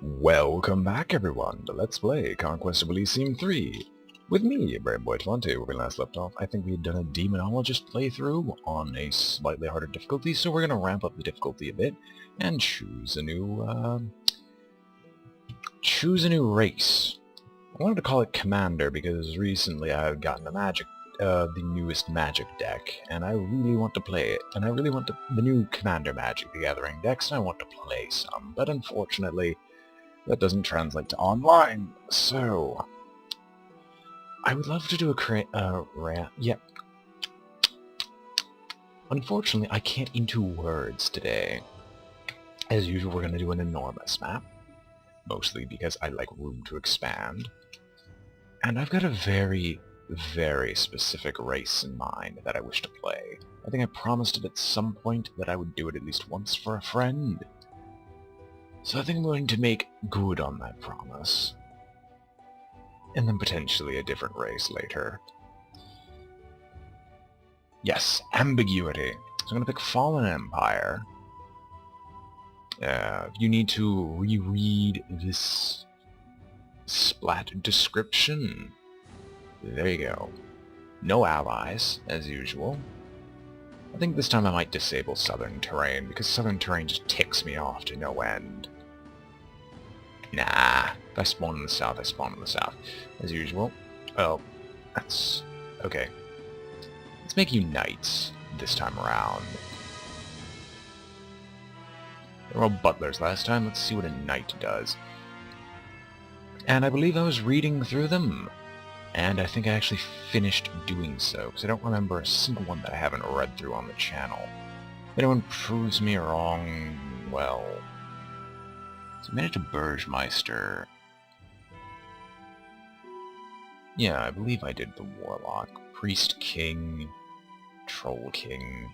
Welcome back, everyone, to Let's Play Conquest of Elysium 3. With me, BrainBoy 20, where we last left off. I think we had done a Demonologist playthrough on a slightly harder difficulty, so we're going to ramp up the difficulty a bit and choose a new race. I wanted to call it Commander because recently I've gotten the newest magic deck, and I really want to play it. And I really want the new Commander Magic the Gathering decks, and I want to play some. But unfortunately, that doesn't translate to online, so I would love to do Yep. Unfortunately, I can't into words today. As usual, we're going to do an enormous map, mostly because I like room to expand. And I've got a very, very specific race in mind that I wish to play. I think I promised it at some point that I would do it at least once for a friend. So I think I'm going to make good on that promise. And then potentially a different race later. Yes, ambiguity. So I'm going to pick Fallen Empire. You need to reread this splat description. There you go. No allies, as usual. I think this time I might disable Southern Terrain, because Southern Terrain just ticks me off to no end. Nah, if I spawn in the south, I spawn in the south. As usual. Oh, that's... okay. Let's make you knights this time around. They were all butlers last time. Let's see what a knight does. And I believe I was reading through them. And I think I actually finished doing so, because I don't remember a single one that I haven't read through on the channel. If anyone proves me wrong, well... So I made it to Burgmeister. Yeah, I believe I did the Warlock. Priest King, Troll King,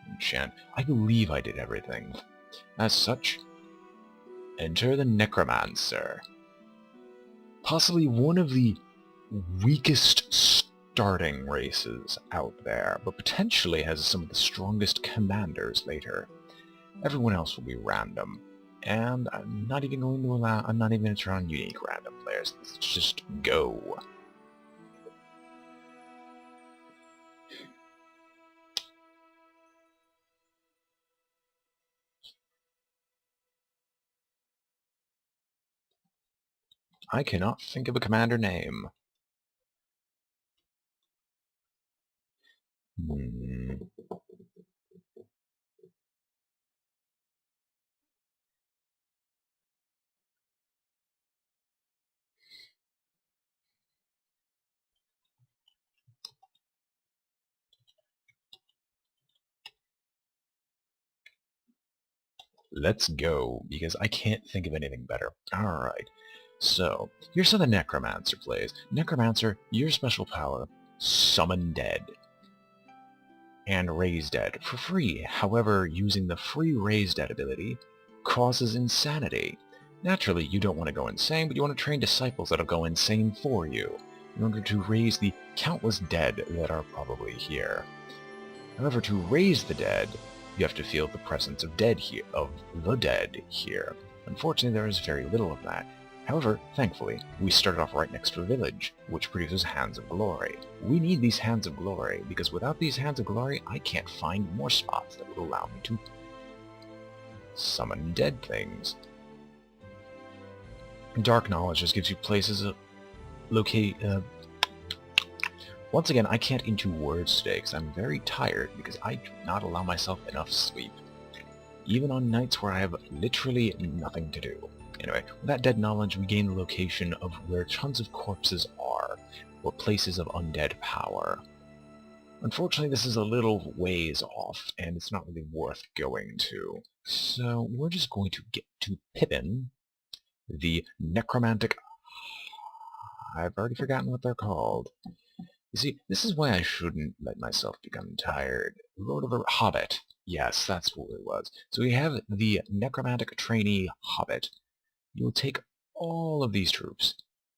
Enchant. I believe I did everything. As such, enter the Necromancer. Possibly one of the weakest starting races out there, but potentially has some of the strongest commanders later. Everyone else will be random. And I'm not even going to turn on unique random players. Let's just go. I cannot think of a commander name. Let's go, because I can't think of anything better. Alright, so, here's how the Necromancer plays. Necromancer, your special power, summon dead. And raise dead for free. However, using the free raise dead ability causes insanity. Naturally, you don't want to go insane, but you want to train disciples that'll go insane for you, in order to raise the countless dead that are probably here. However, to raise the dead, you have to feel the presence of the dead here. Unfortunately, there is very little of that. However, thankfully, we started off right next to a village, which produces Hands of Glory. We need these Hands of Glory, because without these Hands of Glory, I can't find more spots that would allow me to summon dead things. Dark Knowledge just gives you places of once again, I can't into words today because I'm very tired because I do not allow myself enough sleep. Even on nights where I have literally nothing to do. Anyway, with that dead knowledge, we gain the location of where tons of corpses are, or places of undead power. Unfortunately, this is a little ways off, and it's not really worth going to. So, we're just going to get to Pippin, the necromantic... I've already forgotten what they're called. You see, this is why I shouldn't let myself become tired. Lord of the Hobbit. Yes, that's what it was. So we have the necromantic trainee Hobbit. You'll take all of these troops.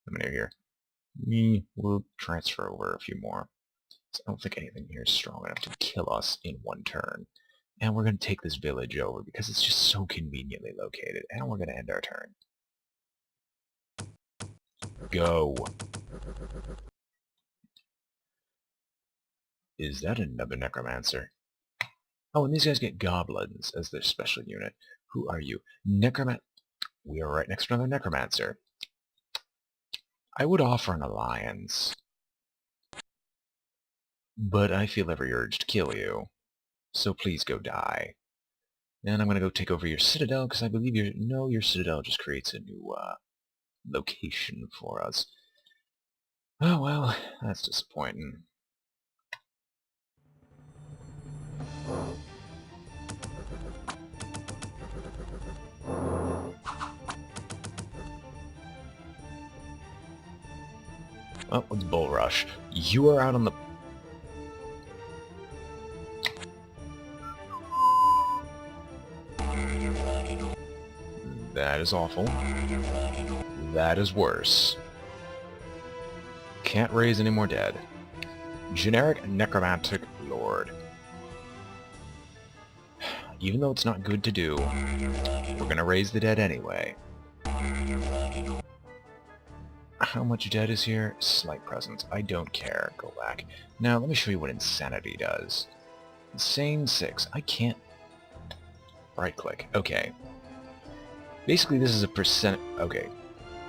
How many are here? We'll transfer over a few more. So I don't think anything here is strong enough to kill us in one turn. And we're going to take this village over because it's just so conveniently located. And we're going to end our turn. Go. Is that another necromancer? Oh, and these guys get goblins as their special unit. Who are you? We are right next to another necromancer. I would offer an alliance, but I feel every urge to kill you. So please go die. And I'm going to go take over your citadel, because I believe your citadel just creates a new location for us. Oh well, that's disappointing. Oh, let's bull rush. You are out on the... That is awful. That is worse. Can't raise any more dead. Generic necromantic lord. Even though it's not good to do, we're gonna raise the dead anyway. How much dead is here? Slight presence. I don't care. Go back. Now, let me show you what Insanity does. Insane 6. I can't... Right-click. Okay. Basically, this is a percent... Okay.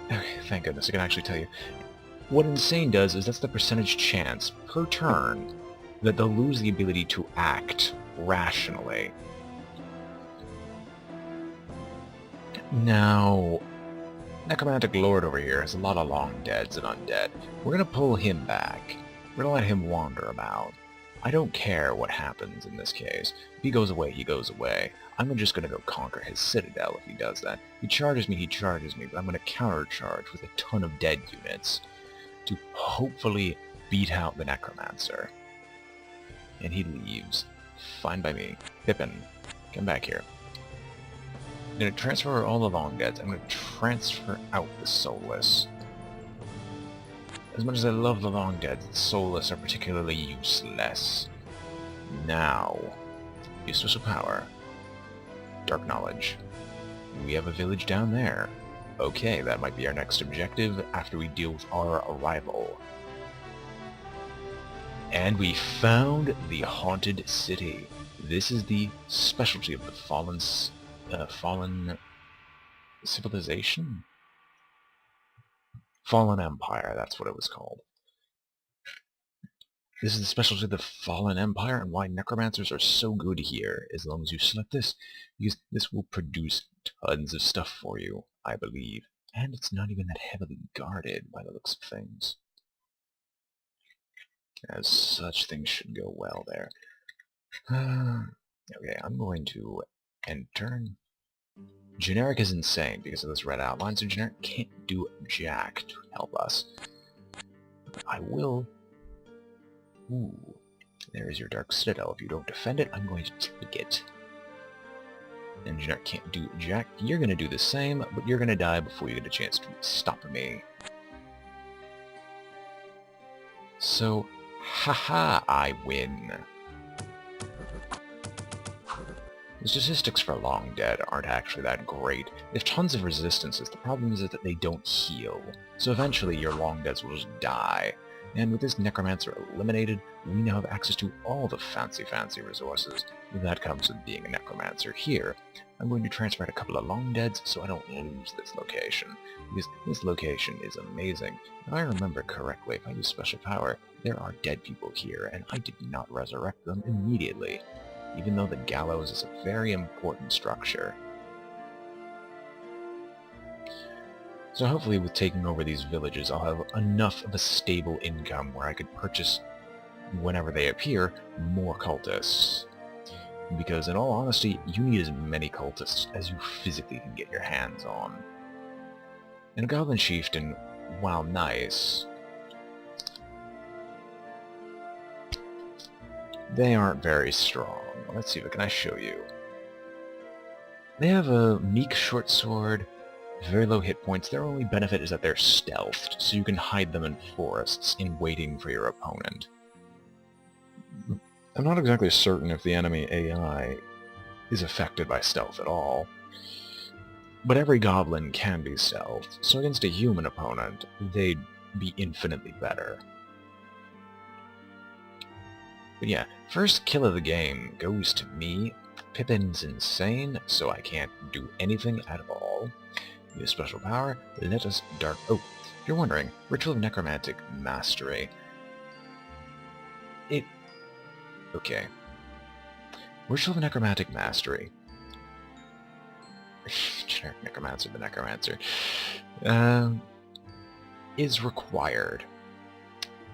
Okay, thank goodness. I can actually tell you. What Insane does is that's the percentage chance per turn that they'll lose the ability to act rationally. Now... Necromantic Lord over here has a lot of long deads and undead. We're going to pull him back. We're going to let him wander about. I don't care what happens in this case. If he goes away, he goes away. I'm just going to go conquer his citadel if he does that. He charges me, but I'm going to countercharge with a ton of dead units to hopefully beat out the Necromancer. And he leaves. Fine by me. Pippin, come back here. I'm going to transfer all the long deads. I'm going to transfer out the soulless. As much as I love the long deads, the soulless are particularly useless. Now, your special power. Dark knowledge. We have a village down there. Okay, that might be our next objective after we deal with our arrival. And we found the haunted city. This is the specialty of the fallen civilization? Fallen Empire, that's what it was called. This is the specialty of the Fallen Empire, and why necromancers are so good here, as long as you select this, because this will produce tons of stuff for you, I believe. And it's not even that heavily guarded by the looks of things. As such, things should go well there. Okay, I'm going to end turn. Generic is insane because of this red outline, so Generic can't do jack to help us. But I will... Ooh, there is your Dark Citadel. If you don't defend it, I'm going to take it. And Generic can't do jack. You're going to do the same, but you're going to die before you get a chance to stop me. So, haha, I win. The statistics for Long Dead aren't actually that great. They have tons of resistances. The problem is that they don't heal. So eventually your Long Deads will just die. And with this Necromancer eliminated, we now have access to all the fancy resources. That comes with being a Necromancer here. I'm going to transfer out a couple of Long Deads so I don't lose this location. Because this location is amazing. If I remember correctly, if I use special power, there are dead people here, and I did not resurrect them immediately. Even though the gallows is a very important structure. So hopefully with taking over these villages, I'll have enough of a stable income where I could purchase, whenever they appear, more cultists. Because in all honesty, you need as many cultists as you physically can get your hands on. And a Goblin Chieftain, while nice, they aren't very strong. Let's see, what can I show you? They have a meek short sword, very low hit points. Their only benefit is that they're stealthed, so you can hide them in forests in waiting for your opponent. I'm not exactly certain if the enemy AI is affected by stealth at all. But every goblin can be stealthed, so against a human opponent, they'd be infinitely better. But yeah, first kill of the game goes to me. Pippin's insane, so I can't do anything at all. Use special power, let us dark... Oh, if you're wondering, Ritual of Necromantic Mastery. Okay. Ritual of Necromantic Mastery. Generic Necromancer, the Necromancer. Is required.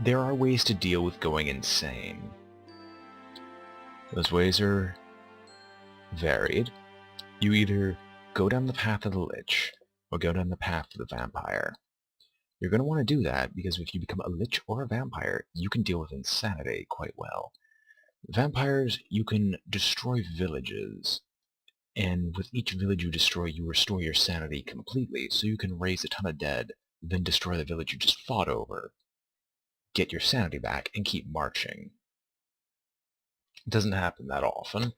There are ways to deal with going insane. Those ways are varied. You either go down the path of the Lich, or go down the path of the Vampire. You're going to want to do that, because if you become a Lich or a Vampire, you can deal with insanity quite well. Vampires, you can destroy villages, and with each village you destroy, you restore your sanity completely, so you can raise a ton of dead, then destroy the village you just fought over, get your sanity back, and keep marching. It doesn't happen that often.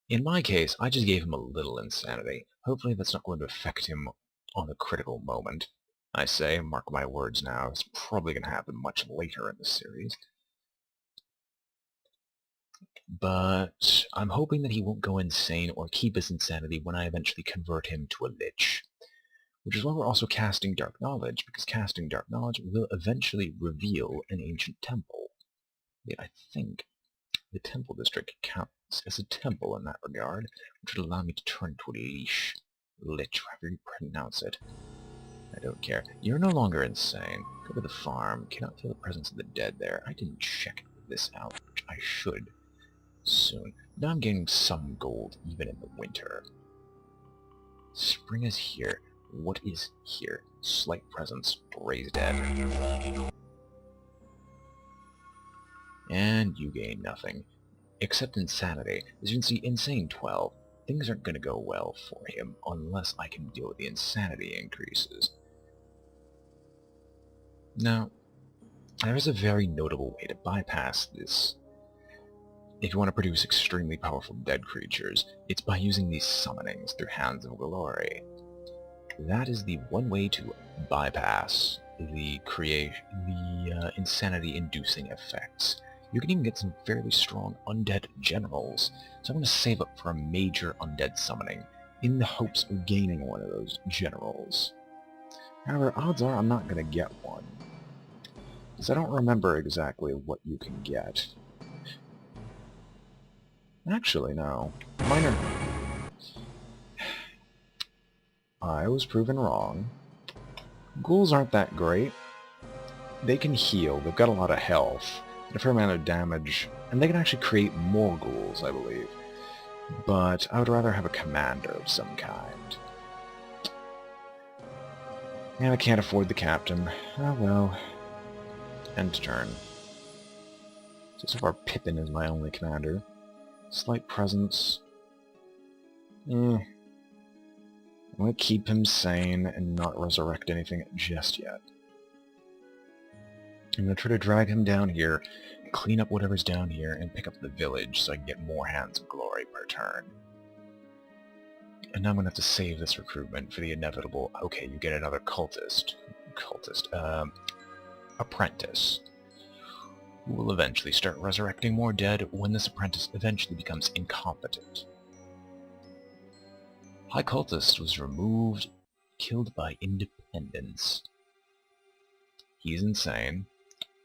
In my case, I just gave him a little insanity. Hopefully that's not going to affect him on the critical moment. I say, mark my words now, it's probably going to happen much later in the series. But I'm hoping that he won't go insane or keep his insanity when I eventually convert him to a Lich. Which is why we're also casting Dark Knowledge, because casting Dark Knowledge will eventually reveal an ancient temple. Yet I think the Temple District counts as a temple in that regard, which would allow me to turn into a Lich, however you pronounce it. I don't care. You're no longer insane. Go to the farm. Cannot feel the presence of the dead there. I didn't check this out, which I should soon. Now I'm getting some gold, even in the winter. Spring is here. What is here? Slight presence. Raised dead. And you gain nothing. Except insanity. As you can see, insane 12. Things aren't going to go well for him unless I can deal with the insanity increases. Now, there is a very notable way to bypass this. If you want to produce extremely powerful dead creatures, it's by using these summonings through Hands of Glory. That is the one way to bypass the insanity-inducing effects. You can even get some fairly strong undead generals, so I'm going to save up for a major undead summoning, in the hopes of gaining one of those generals. However, odds are I'm not going to get one, because I don't remember exactly what you can get. Actually, no. Minor... I was proven wrong. Ghouls aren't that great. They can heal, they've got a lot of health, and a fair amount of damage, and they can actually create more ghouls, I believe. But I would rather have a commander of some kind. And I can't afford the captain. Oh well. End turn. So far Pippin is my only commander. Slight presence. I'm going to keep him sane and not resurrect anything just yet. I'm going to try to drag him down here, clean up whatever's down here, and pick up the village so I can get more Hands of Glory per turn. And now I'm going to have to save this recruitment for the inevitable, okay, you get another apprentice, who will eventually start resurrecting more dead when this apprentice eventually becomes incompetent. High Cultist was removed, killed by independence. He's insane.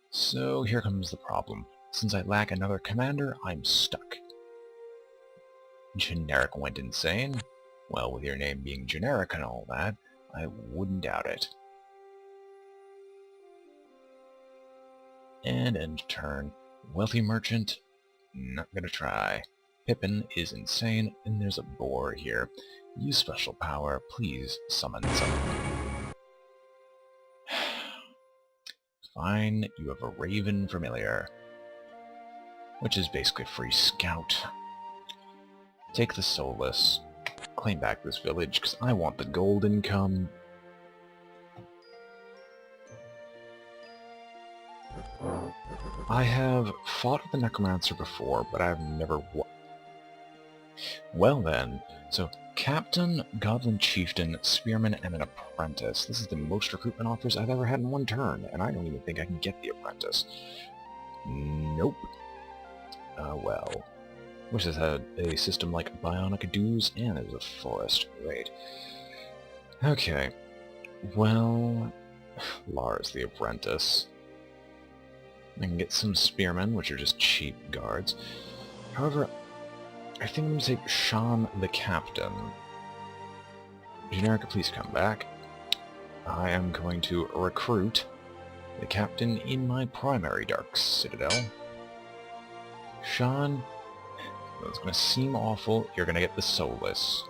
So here comes the problem. Since I lack another commander, I'm stuck. Generic went insane. Well, with your name being generic and all that, I wouldn't doubt it. And end turn. Wealthy merchant, not gonna try. Pippin is insane, and there's a boar here. Use special power, please summon something. Fine, you have a Raven Familiar, which is basically a free scout. Take the Soulless, claim back this village, because I want the gold income. I have fought with the Necromancer before, but I've never Well then, so Captain, Goblin Chieftain, Spearman, and an Apprentice. This is the most recruitment offers I've ever had in one turn, and I don't even think I can get the Apprentice. Nope. Well. Wish this had a system like Bionic Dues, and it was a forest. Great. Okay. Well... Lars the Apprentice. I can get some Spearmen, which are just cheap guards. However, I think I'm going to take Sean the Captain. Generic, please come back. I am going to recruit the Captain in my primary Dark Citadel. Sean, it's going to seem awful. You're going to get the Soulless.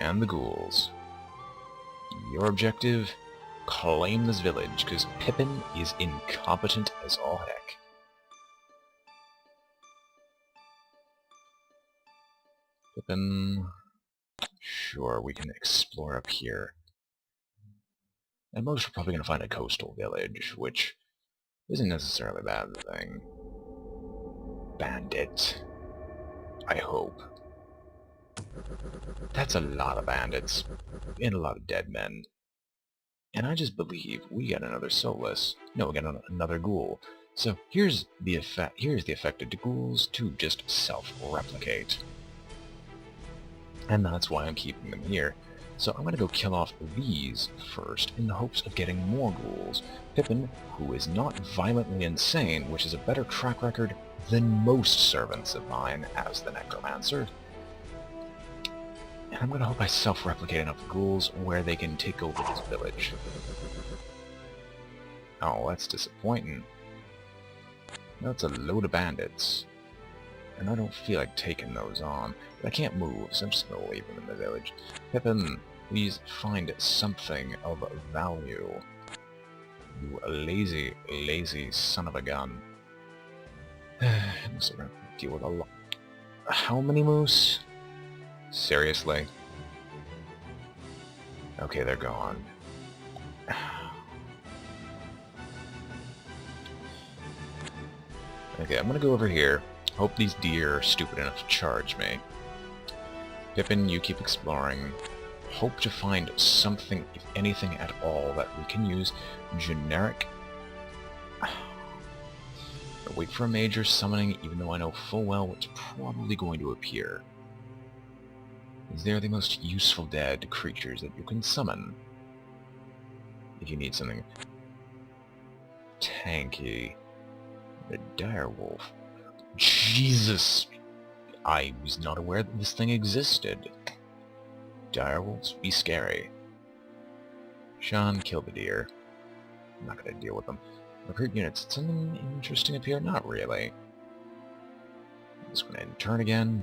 And the Ghouls. Your objective... claim this village, because Pippin is incompetent as all heck. Pippin... Sure, we can explore up here. At most, we're probably going to find a coastal village, which isn't necessarily a bad thing. Bandit. I hope. That's a lot of bandits, and a lot of dead men. And I just believe we got another Soulless. No, we got another Ghoul. So here's the effect. Here's the effect of the Ghouls to just self-replicate. And that's why I'm keeping them here. So I'm gonna go kill off these first in the hopes of getting more Ghouls. Pippin, who is not violently insane, which is a better track record than most servants of mine as the Necromancer. And I'm gonna hope I self-replicate enough Ghouls where they can take over this village. Oh, that's disappointing. That's a load of bandits. And I don't feel like taking those on. But I can't move, so I'm just gonna leave them in the village. Pippin, please find something of value. You lazy, lazy son of a gun. I'm still gonna deal with a lot. How many moose? Seriously? Okay, they're gone. Okay, I'm gonna go over here. Hope these deer are stupid enough to charge me. Pippin, you keep exploring. Hope to find something, if anything at all, that we can use. Generic. Wait for a major summoning, even though I know full well what's probably going to appear. They're the most useful dead creatures that you can summon. If you need something tanky. The direwolf. Jesus! I was not aware that this thing existed. Direwolves be scary. Sean, kill the deer. I'm not gonna deal with them. Recruit units. Something interesting up here? Not really. I'm just gonna end turn again.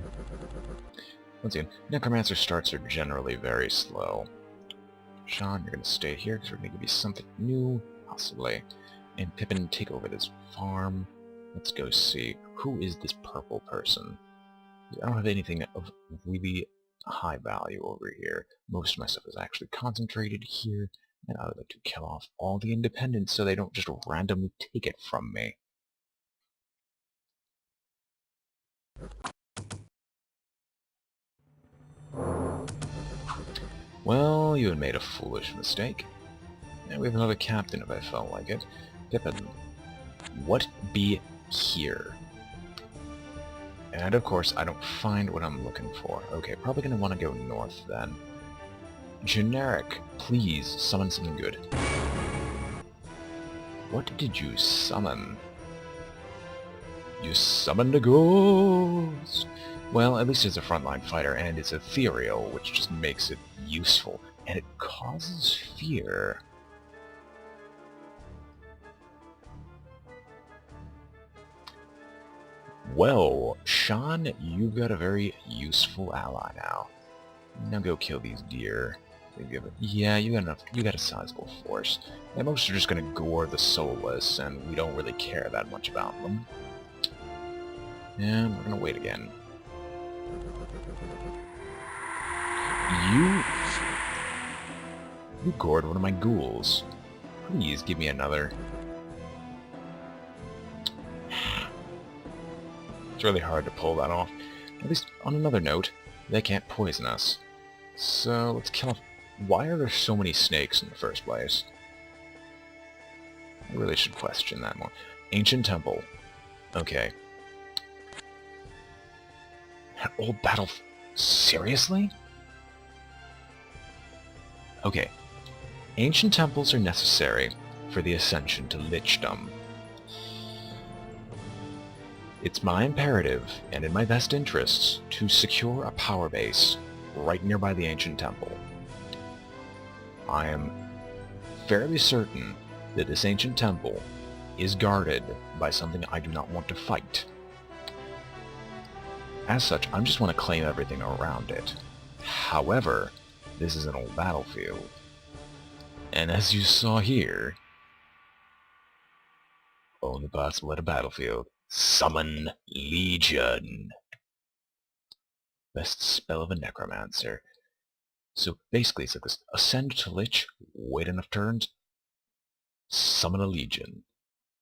Once again, Necromancer starts are generally very slow. Sean, you're gonna stay here because we're gonna give you something new, possibly. And Pippin, take over this farm. Let's go see. Who is this purple person? I don't have anything of really high value over here. Most of my stuff is actually concentrated here, and I would like to kill off all the independents so they don't just randomly take it from me. Well, you had made a foolish mistake. And we have another captain if I felt like it. Pippin, what be here? And of course, I don't find what I'm looking for. Okay, probably gonna want to go north then. Generic, please summon something good. What did you summon? You summoned a ghost! Well, at least it's a frontline fighter, and it's ethereal, which just makes it useful. And it causes fear. Well, Sean, you've got a very useful ally now. Now go kill these deer. Yeah, you got enough. You got a sizable force. And most are just gonna gore the soulless, and we don't really care that much about them. And we're gonna wait again. You gored one of my ghouls. Please give me another. It's really hard to pull that off. At least, on another note, they can't poison us. So, let's kill off... Why are there so many snakes in the first place? I really should question that more. Ancient Temple. Okay. Old battle... Seriously? Okay. Ancient temples are necessary for the ascension to lichdom. It's my imperative, and in my best interests, to secure a power base right nearby the ancient temple. I am fairly certain that this ancient temple is guarded by something I do not want to fight. As such, I just want to claim everything around it. However, this is an old battlefield. And as you saw here, only possible at a battlefield. Summon Legion. Best spell of a necromancer. So basically it's like this. Ascend to Lich, wait enough turns, summon a Legion.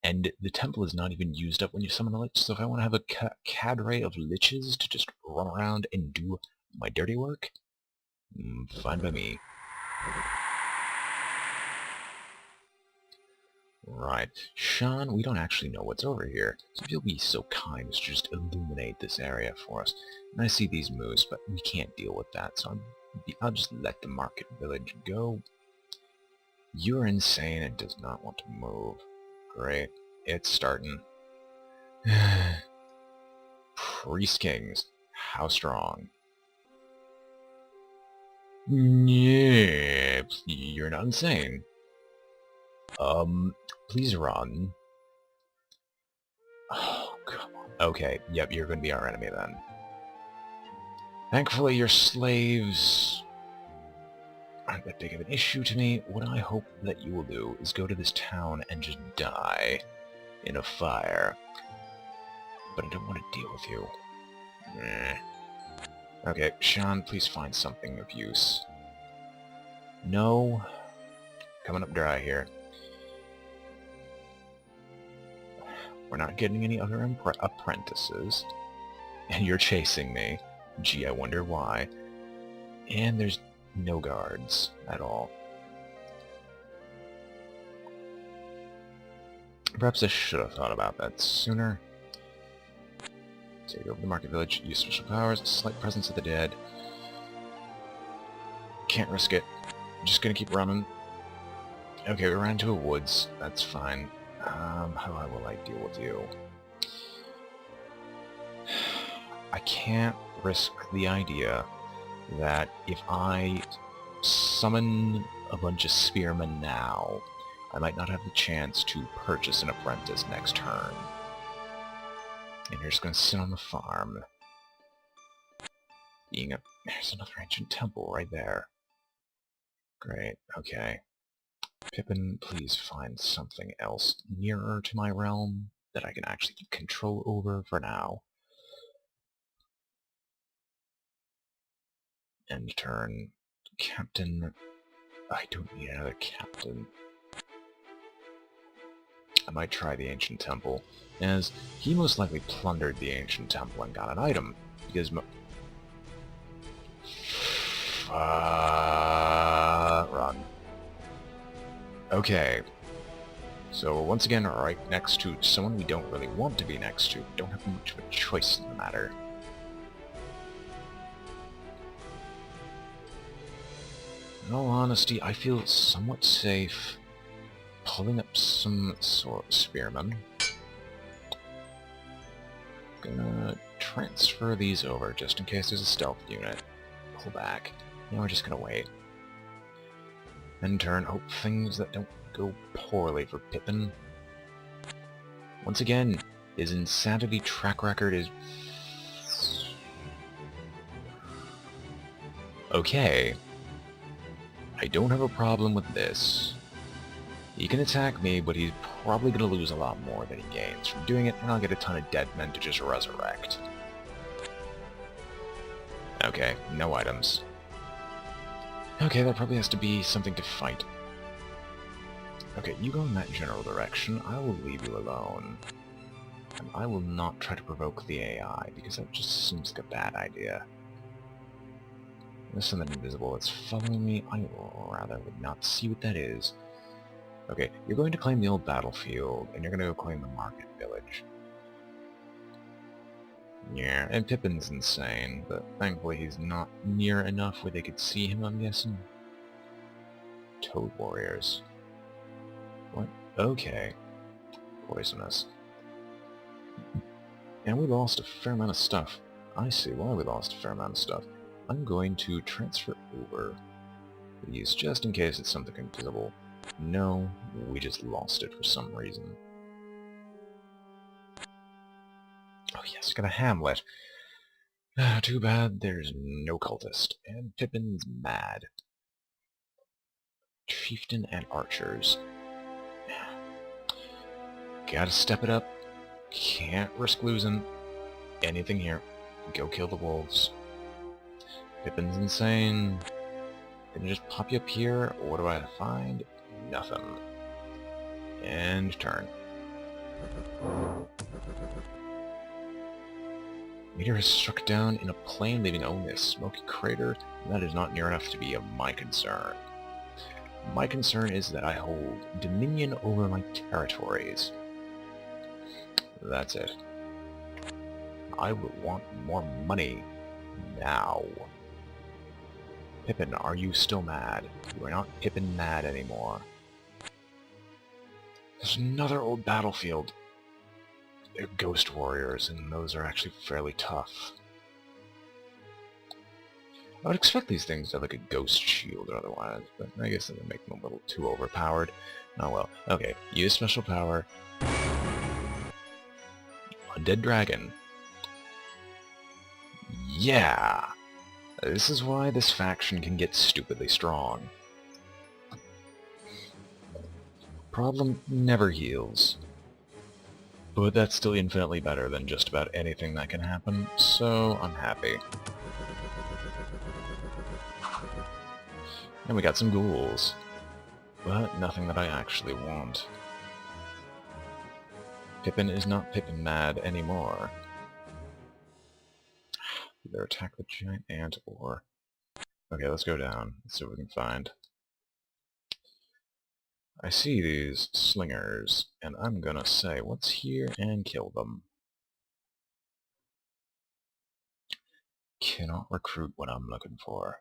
And the temple is not even used up when you summon a Lich, so if I want to have a cadre of Liches to just run around and do my dirty work, fine by me. Right. Sean, we don't actually know what's over here, so if you'll be so kind as to just illuminate this area for us. And I see these moves, but we can't deal with that, so I'll just let the market village go. You're insane and does not want to move. Great. It's starting. Priest Kings. How strong? Yeah, you're not insane. Please run. Oh, come on. Okay, yep, you're gonna be our enemy then. Thankfully, your slaves aren't that big of an issue to me. What I hope that you will do is go to this town and just die in a fire. But I don't want to deal with you. Okay, Sean, please find something of use. No. Coming up dry here. We're not getting any other apprentices. And you're chasing me. Gee, I wonder why. And there's no guards at all. Perhaps I should have thought about that sooner. Take over the market village, use special powers, slight presence of the dead. Can't risk it. I'm just gonna keep running. Okay, we ran into a woods. That's fine. How will I deal with you? I can't risk the idea that if I summon a bunch of spearmen now, I might not have the chance to purchase an apprentice next turn. And you're just gonna sit on the farm. There's another ancient temple right there. Great, okay. Pippin, please find something else nearer to my realm that I can actually keep control over for now. End turn. Captain. I don't need another captain. I might try the ancient temple, as he most likely plundered the ancient temple and got an item, because run. Okay. So once again, right next to someone we don't really want to be next to. Don't have much of a choice in the matter. In all honesty, I feel somewhat safe pulling up some spearmen. Gonna transfer these over just in case there's a stealth unit. Pull back. Now we're just gonna wait. End turn, hope things that don't go poorly for Pippin. Once again, his insanity track record is... Okay. I don't have a problem with this. He can attack me, but he's probably going to lose a lot more than he gains from doing it, and I'll get a ton of dead men to just resurrect. Okay, no items. Okay, that probably has to be something to fight. Okay, you go in that general direction. I will leave you alone. And I will not try to provoke the AI, because that just seems like a bad idea. There's something invisible that's following me. I rather would not see what that is. Okay, you're going to claim the old battlefield, and you're going to go claim the market village. Yeah, and Pippin's insane, but thankfully he's not near enough where they could see him, I'm guessing. Toad warriors. What? Okay. Poisonous. And we lost a fair amount of stuff. I see why we lost a fair amount of stuff. I'm going to transfer over these just in case it's something invisible. No, we just lost it for some reason. Oh yes, got a hamlet. Too bad there's no cultist. And Pippin's mad. Chieftain and archers. Gotta step it up. Can't risk losing anything here. Go kill the wolves. Pippin's insane. Gonna just pop you up here. What do I find? Nothing. And turn. Meteor has struck down in a plane leaving only a smoky crater. That is not near enough to be of my concern. My concern is that I hold dominion over my territories. That's it. I would want more money now. Pippin, are you still mad? You are not Pippin mad anymore. There's another old battlefield. They're ghost warriors, and those are actually fairly tough. I would expect these things to have like a ghost shield or otherwise, but I guess that would make them a little too overpowered. Oh well. Okay, use special power. Undead dragon. Yeah! This is why this faction can get stupidly strong. Problem never heals. But that's still infinitely better than just about anything that can happen, so I'm happy. And we got some ghouls. But nothing that I actually want. Pippin is not Pippin mad anymore. Either attack the giant ant or... Okay, let's go down. Let's see what we can find. I see these slingers, and I'm gonna say what's here and kill them. Cannot recruit what I'm looking for.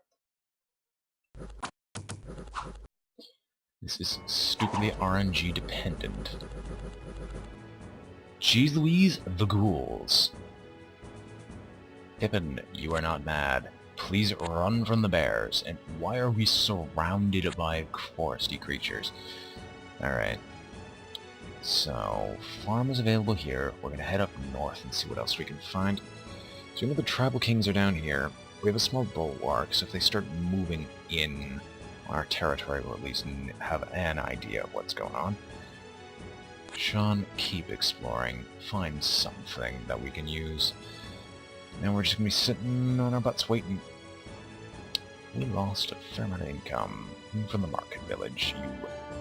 This is stupidly RNG dependent. Jeez Louise, the ghouls. Pippin, you are not mad. Please run from the bears. And why are we surrounded by foresty creatures? Alright. So, farm is available here. We're going to head up north and see what else we can find. So we know the tribal kings are down here. We have a small bulwark, so if they start moving in on our territory, we'll at least have an idea of what's going on. Sean, keep exploring. Find something that we can use. And we're just going to be sitting on our butts waiting. We lost a fair amount of income from the market village, you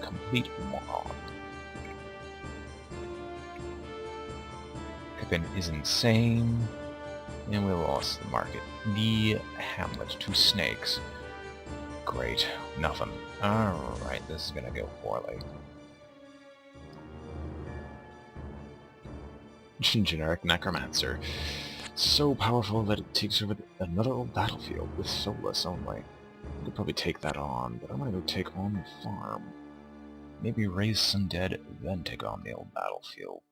complete moron. Pippin is insane. And we lost the market. The hamlet to snakes. Great. Nothing. Alright, this is gonna go poorly. Generic necromancer. So powerful that it takes over another old battlefield with soulless only. I could probably take that on, but I'm gonna go take on the farm. Maybe raise some dead, then take on the old battlefield.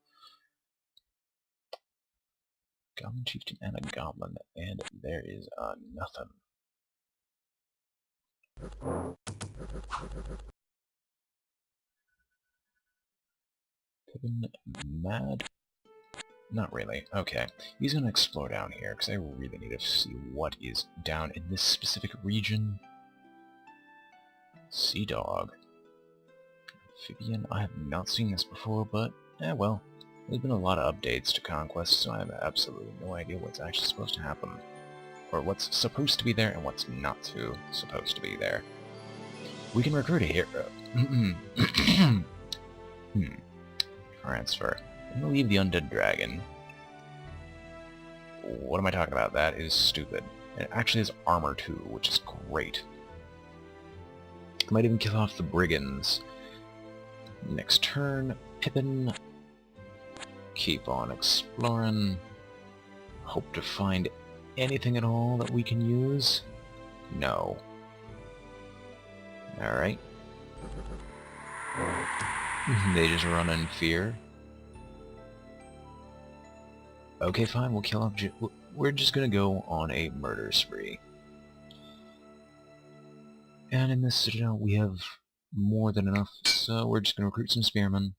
Goblin chieftain and a goblin, and there is nothing. Pippin mad? Not really. Okay. He's gonna explore down here, because I really need to see what is down in this specific region. Sea dog. Amphibian. I have not seen this before, but, well. There's been a lot of updates to Conquest, so I have absolutely no idea what's actually supposed to happen. Or what's supposed to be there and what's not supposed to be there. We can recruit a hero. Transfer. I'm gonna leave the undead dragon. What am I talking about? That is stupid. It actually has armor too, which is great. Might even kill off the brigands. Next turn, Pippin. Keep on exploring. Hope to find anything at all that we can use. No. Alright. They just run in fear. Okay, fine, we'll kill off... We're just gonna go on a murder spree. And in this citadel, we have more than enough, so we're just gonna recruit some spearmen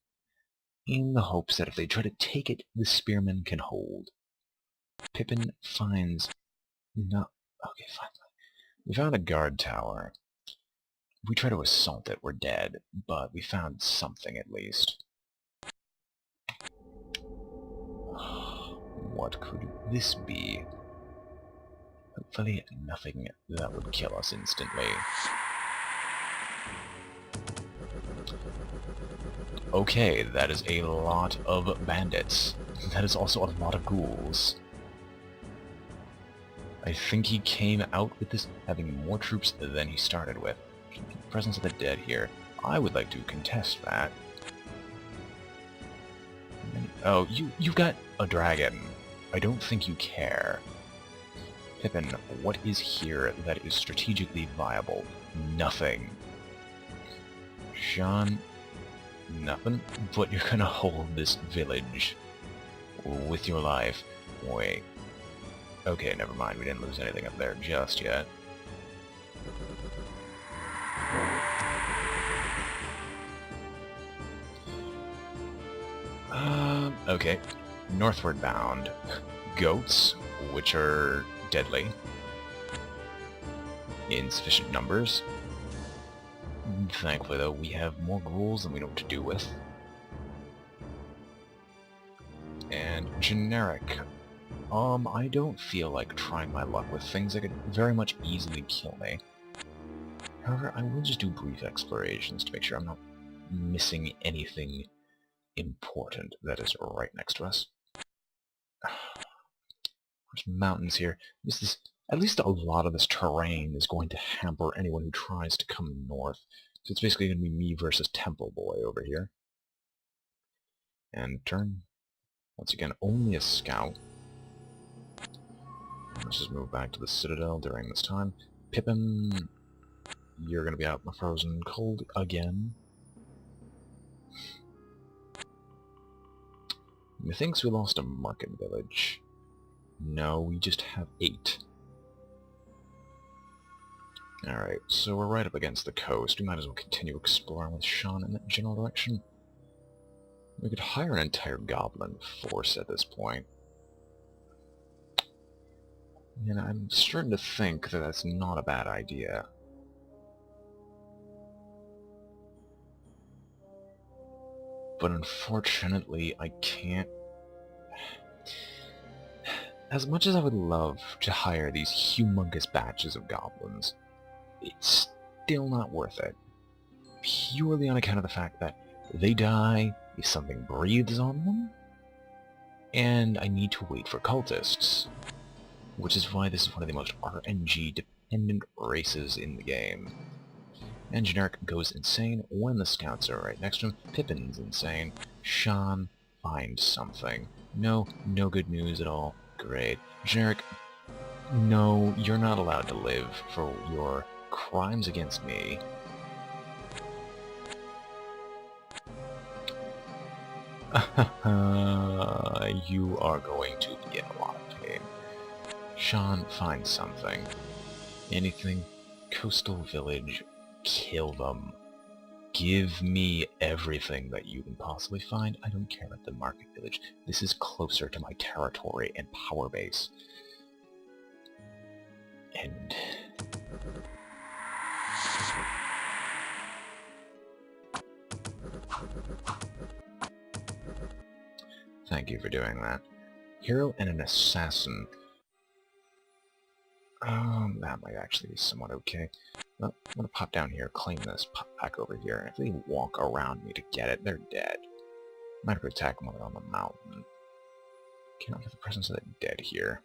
in the hopes that if they try to take it, the spearmen can hold. Pippin finds... No... Okay, fine. We found a guard tower. If we try to assault it, we're dead, but we found something at least. What could this be? Hopefully nothing that would kill us instantly. Okay, that is a lot of bandits. That is also a lot of ghouls. I think he came out with this having more troops than he started with. Presence of the dead here. I would like to contest that. Oh, you've got a dragon. I don't think you care. Pippin, what is here that is strategically viable? Nothing. Sean, nothing, but you're gonna hold this village with your life. Wait. Okay, never mind, we didn't lose anything up there just yet. Okay. Northward bound. Goats, which are deadly. In sufficient numbers. Thankfully, though, we have more ghouls than we know what to do with. And generic. I don't feel like trying my luck with things that could very much easily kill me. However, I will just do brief explorations to make sure I'm not missing anything important that is right next to us. There's mountains here. At least a lot of this terrain is going to hamper anyone who tries to come north. So it's basically going to be me versus Temple Boy over here. And turn. Once again, only a scout. Let's just move back to the Citadel during this time. Pippin, you're going to be out in the frozen cold again. Methinks we lost a market village. No, we just have 8. Alright, so we're right up against the coast. We might as well continue exploring with Sean in that general direction. We could hire an entire goblin force at this point. And I'm starting to think that that's not a bad idea. But unfortunately, I can't... As much as I would love to hire these humongous batches of goblins, it's still not worth it. Purely on account of the fact that they die if something breathes on them, and I need to wait for cultists. Which is why this is one of the most RNG-dependent races in the game. And Generic goes insane when the scouts are right next to him. Pippin's insane. Sean finds something. No good news at all. Great. Generic, no, you're not allowed to live for your crimes against me. You are going to be in a lot of pain. Sean, find something. Anything. Coastal village. Kill them. Give me everything that you can possibly find. I don't care about the market village. This is closer to my territory and power base. And... Thank you for doing that. Hero and an assassin. That might actually be somewhat okay. Well, I'm gonna pop down here, claim this, pop back over here, and if they walk around me to get it, they're dead. Might have to attack him on the mountain. Cannot get the presence of the dead here.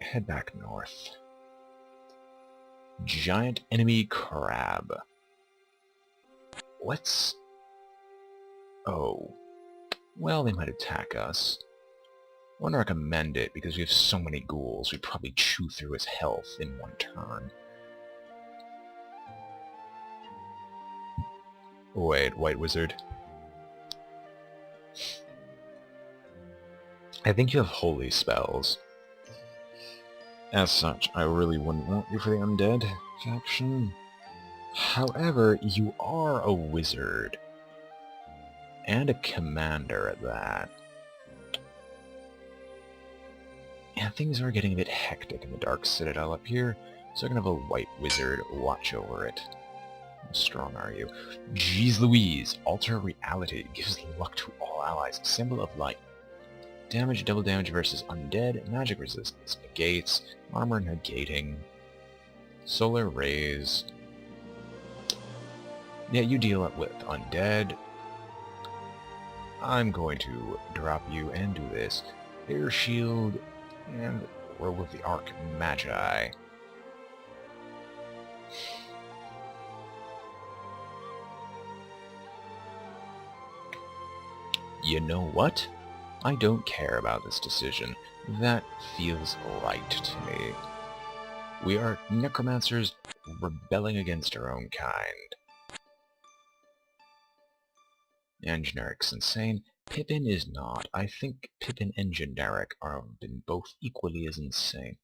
Head back north. Giant enemy crab. Let's... Oh. Well, they might attack us. I wouldn't recommend it, because we have so many ghouls, we'd probably chew through his health in one turn. Wait, White Wizard. I think you have holy spells. As such, I really wouldn't want you for the undead faction. However, you are a wizard. And a commander at that. And things are getting a bit hectic in the Dark Citadel up here, so I'm gonna have a white wizard watch over it. How strong are you? Jeez Louise! Alter reality. Gives luck to all allies. Symbol of light. Damage, double damage versus undead. Magic resistance. Negates. Armor negating. Solar rays. Yeah, you deal up with undead. I'm going to drop you and do this. Air shield. And roll with the Arc Magi. You know what? I don't care about this decision. That feels right to me. We are necromancers rebelling against our own kind. And Generic's insane. Pippin is not. I think Pippin and Generic have been both equally as insane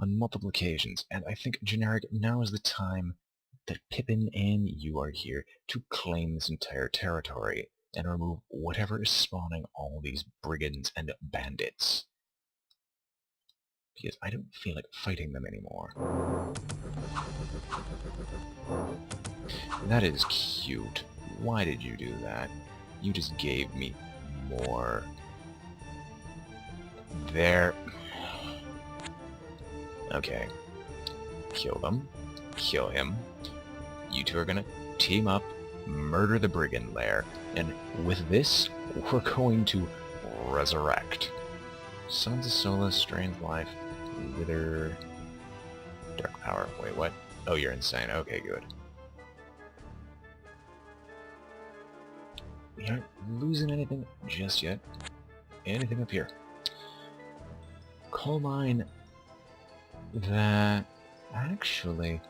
on multiple occasions, and I think Generic, now is the time that Pippin and you are here to claim this entire territory and remove whatever is spawning all these brigands and bandits. Because I don't feel like fighting them anymore. That is cute. Why did you do that? You just gave me more. There. Okay. Kill them. Kill him. You two are gonna team up, murder the brigand lair, and with this, we're going to resurrect. Sons of Solace, Strange Life, Wither, Dark Power. Wait, what? Oh, you're insane. Okay, good. We aren't losing anything just yet. Anything up here. Coal mine that actually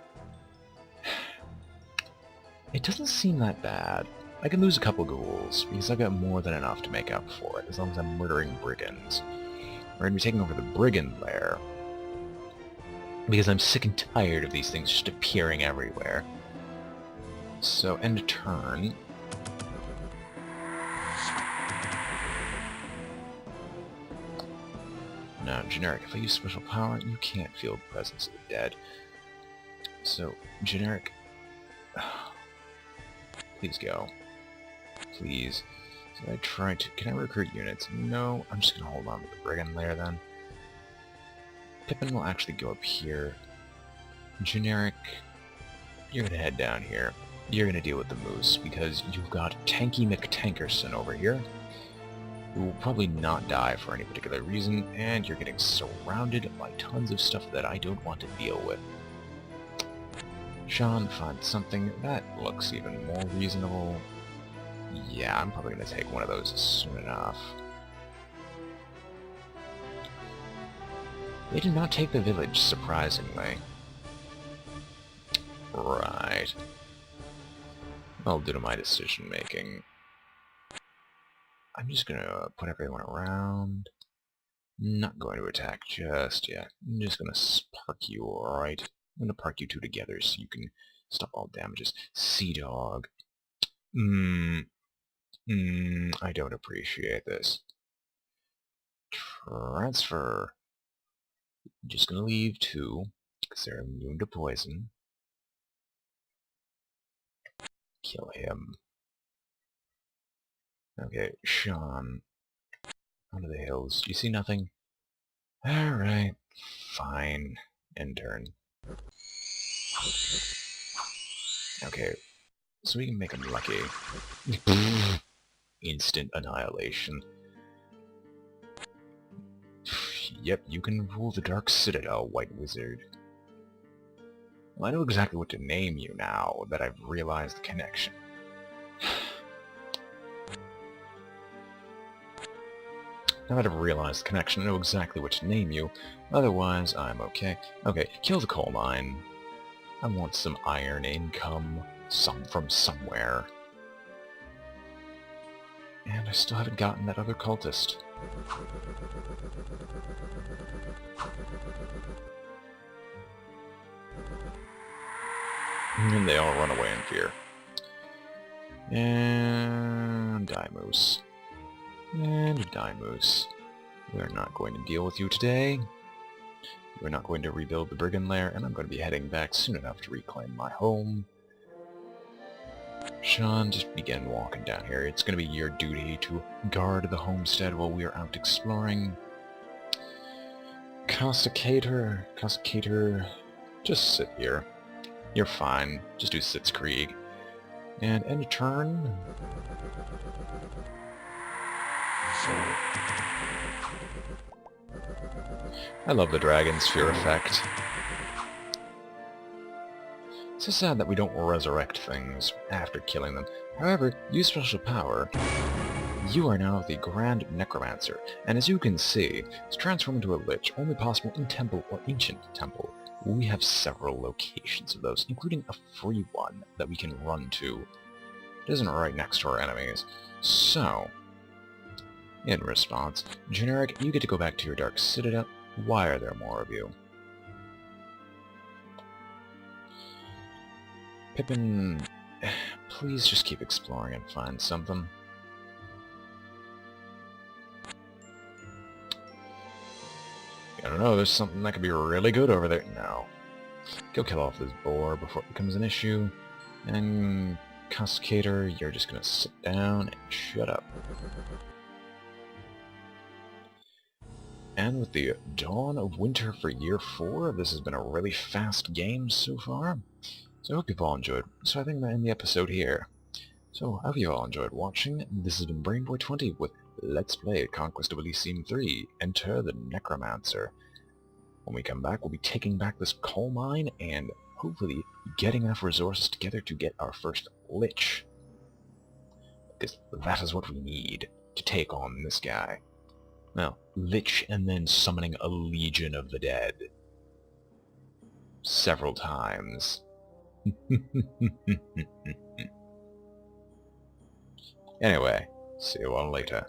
it doesn't seem that bad. I can lose a couple ghouls because I've got more than enough to make up for it as long as I'm murdering brigands. We're gonna be taking over the brigand lair because I'm sick and tired of these things just appearing everywhere. So end of turn. Now, Generic, if I use special power, you can't feel the presence of the dead. So, Generic, please go. Please. So I try to... Can I recruit units? No, I'm just going to hold on to the brigand lair then. Pippin will actually go up here. Generic, you're going to head down here. You're going to deal with the moose, because you've got Tanky McTankerson over here, who will probably not die for any particular reason, and you're getting surrounded by tons of stuff that I don't want to deal with. Sean, find something that looks even more reasonable. Yeah, I'm probably going to take one of those soon enough. They did not take the village, surprisingly. Right. Well, due to my decision-making, I'm just gonna put everyone around. Not going to attack just yet. I'm just gonna park you right. I'm gonna park you two together so you can stop all damages. Sea Dog. I don't appreciate this. Transfer. I'm just gonna leave two, because they're immune to poison. Kill him. Okay, Sean. Onto the hills. You see nothing? Alright, fine. End turn. Okay, so we can make him lucky. Instant annihilation. Yep, you can rule the Dark Citadel, White Wizard. Well, I know exactly what to name you now that I've realized the connection. Now that I've realized the connection, I know exactly what to name you. Otherwise, I'm okay. Okay, kill the coal mine. I want some iron income. From somewhere. And I still haven't gotten that other cultist. And they all run away in fear. And die moose. And die moose. We're not going to deal with you today. We're not going to rebuild the brigand lair, and I'm going to be heading back soon enough to reclaim my home. Sean, just begin walking down here. It's going to be your duty to guard the homestead while we are out exploring. Casticator, just sit here. You're fine. Just do Sitzkrieg. And end of turn. I love the Dragon Sphere effect. It's so sad that we don't resurrect things after killing them. However, use special power. You are now the Grand Necromancer, and as you can see, to transform into a Lich, only possible in Temple or Ancient Temple. We have several locations of those, including a free one that we can run to. It isn't right next to our enemies. So, in response, Generic, you get to go back to your Dark Citadel. Why are there more of you? Pippin, please just keep exploring and find something. I don't know, there's something that could be really good over there. No. Go kill off this boar before it becomes an issue. And Cascader, you're just gonna sit down and shut up. And with the dawn of winter for year 4, this has been a really fast game so far. So I hope you've all enjoyed. So I think I'm going to end the episode here. So I hope you all enjoyed watching. This has been BrainBoy 20 with Let's Play Conquest of Elysium 3. Enter the Necromancer. When we come back, we'll be taking back this coal mine and hopefully getting enough resources together to get our first Lich. Because that is what we need to take on this guy. Well, Lich and then summoning a Legion of the Dead. Several times. Anyway, see you all later.